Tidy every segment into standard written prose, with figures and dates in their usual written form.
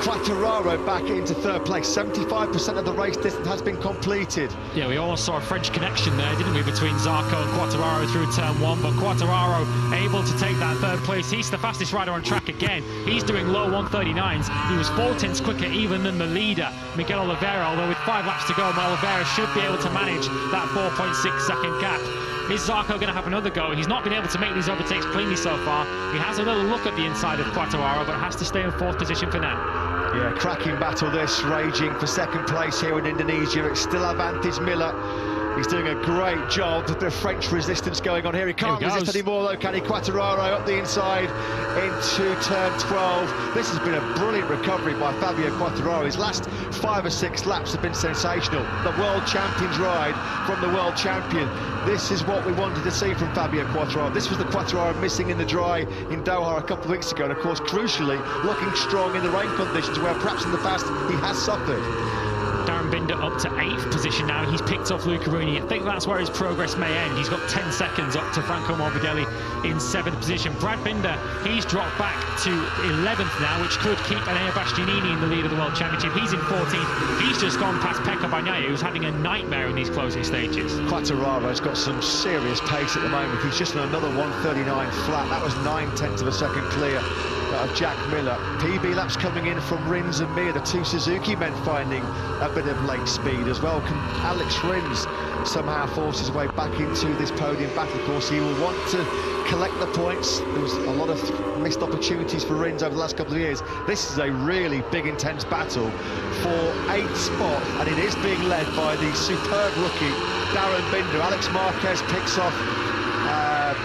Quartararo back into third place. 75% of the race distance has been completed. Yeah, we almost saw a French connection there, didn't we, between Zarco and Quartararo through turn one, but Quartararo able to take that third place. He's the fastest rider on track again. He's doing low 139s. He was 4/10 quicker even than the leader, Miguel Oliveira, although with 5 laps to go, Oliveira should be able to manage that 4.6-second gap. Is Zarco going to have another go? He's not been able to make these overtakes cleanly so far. He has a little look at the inside of Quartararo, but has to stay in 4th position for now. Yeah, cracking battle this, raging for 2nd place here in Indonesia. It's still Avantis Miller. He's doing a great job. The French resistance going on here. He can't resist anymore though, can he? Quartararo up the inside into turn 12. This has been a brilliant recovery by Fabio Quartararo. His last 5 or 6 laps have been sensational. The world champion's ride from the world champion. This is what we wanted to see from Fabio Quartararo. This was the Quartararo missing in the dry in Doha a couple of weeks ago, and of course, crucially, looking strong in the rain conditions where perhaps in the past he has suffered. Darren Binder up to 8th position now. He's picked off Luca Rooney. I think that's where his progress may end. He's got 10 seconds up to Franco Morbidelli in 7th position. Brad Binder, he's dropped back to 11th now, which could keep Enea Bastianini in the lead of the World Championship. He's in 14th. He's just gone past Pecco Bagnaia, who's having a nightmare in these closing stages. Quartararo's got some serious pace at the moment. He's just on another 139 flat. That was 9/10 of a second clear of Jack Miller. PB laps coming in from Rins and Mir, the 2 Suzuki men finding a bit of late speed as well. Can Alex Rins somehow force his way back into this podium battle? Of course, he will want to collect the points. There was a lot of missed opportunities for Rins over the last couple of years. This is a really big, intense battle for 8th spot, and it is being led by the superb rookie Darren Binder. Alex Marquez picks off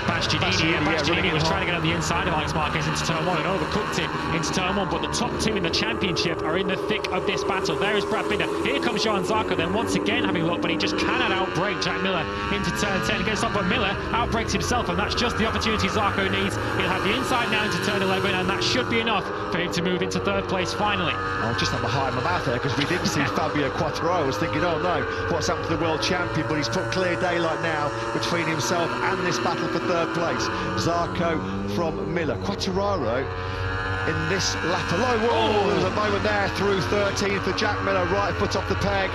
Bastianini was trying to get on the inside of Alex Marquez into turn 1 and overcooked it into turn 1, but the top 2 in the championship are in the thick of this battle. There is Brad Binder. Here comes Johan Zarco, then once again having a look, but he just cannot outbrake Jack Miller into turn 10. He gets up, but Miller outbreaks himself, and that's just the opportunity Zarco needs. He'll have the inside now into turn 11, and that should be enough for him to move into 3rd place finally. I just had my heart in my mouth there because we didn't see Fabio Quartararo. I was thinking, oh no, what's happened to the world champion? But he's put clear daylight now between himself and this battle for 3rd place. Zarco from Miller. Quartararo in this lap alone. Whoa, there's a moment there through 13 for Jack Miller, right foot off the peg.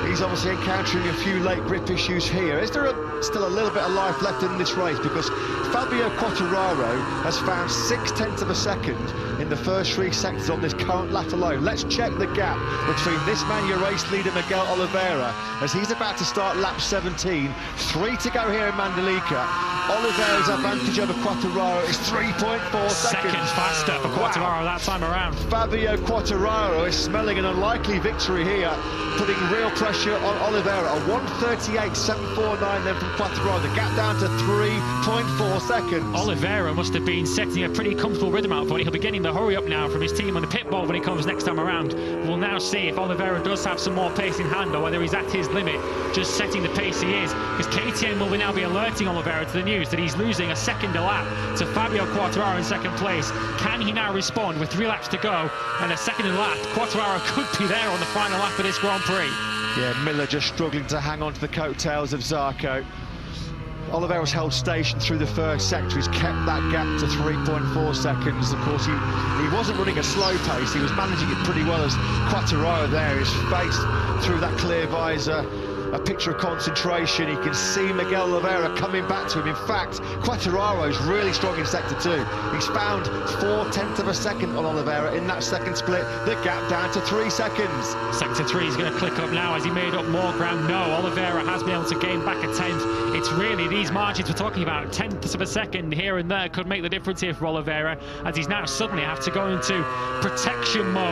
He's obviously encountering a few late grip issues here. Is there still a little bit of life left in this race? Because Fabio Quartararo has found 6/10 of a second in the first 3 sectors on this current lap alone. Let's check the gap between this man, your race leader Miguel Oliveira, as he's about to start lap 17. 3 to go here in Mandalika. Oliveira's advantage over Quartararo is 3.4 seconds. Seconds faster for Quartararo that time around. Fabio Quartararo is smelling an unlikely victory here, putting real pressure on Oliveira. A 1:38.749 then from Quartararo. The gap down to 3.4 seconds. Oliveira must have been setting a pretty comfortable rhythm out for it. He'll be getting the hurry up now from his team on the pit board when he comes next time around. We'll now see if Oliveira does have some more pace in hand or whether he's at his limit, just setting the pace he is. Because KTM will now be alerting Oliveira to the news that he's losing a second a lap to Fabio Quartararo in 2nd place. Can he now respond with 3 laps to go and a second a lap? Quartararo could be there on the final lap of this Grand Prix. Yeah, Miller just struggling to hang on to the coattails of Zarco. Oliveira's held station through the 1st sector. He's kept that gap to 3.4 seconds. Of course, he wasn't running a slow pace. He was managing it pretty well as Quartararo there is faced through that clear visor. A picture of concentration. You can see Miguel Oliveira coming back to him. In fact, Quartararo's really strong in sector 2. He's found 4/10 of a second on Oliveira in that 2nd split. The gap down to 3 seconds. Sector 3 is going to click up now. Has he made up more ground? No, Oliveira has been able to gain back a 10th. It's really these margins we're talking about. 10ths of a second here and there could make the difference here for Oliveira, as he's now suddenly have to go into protection mode.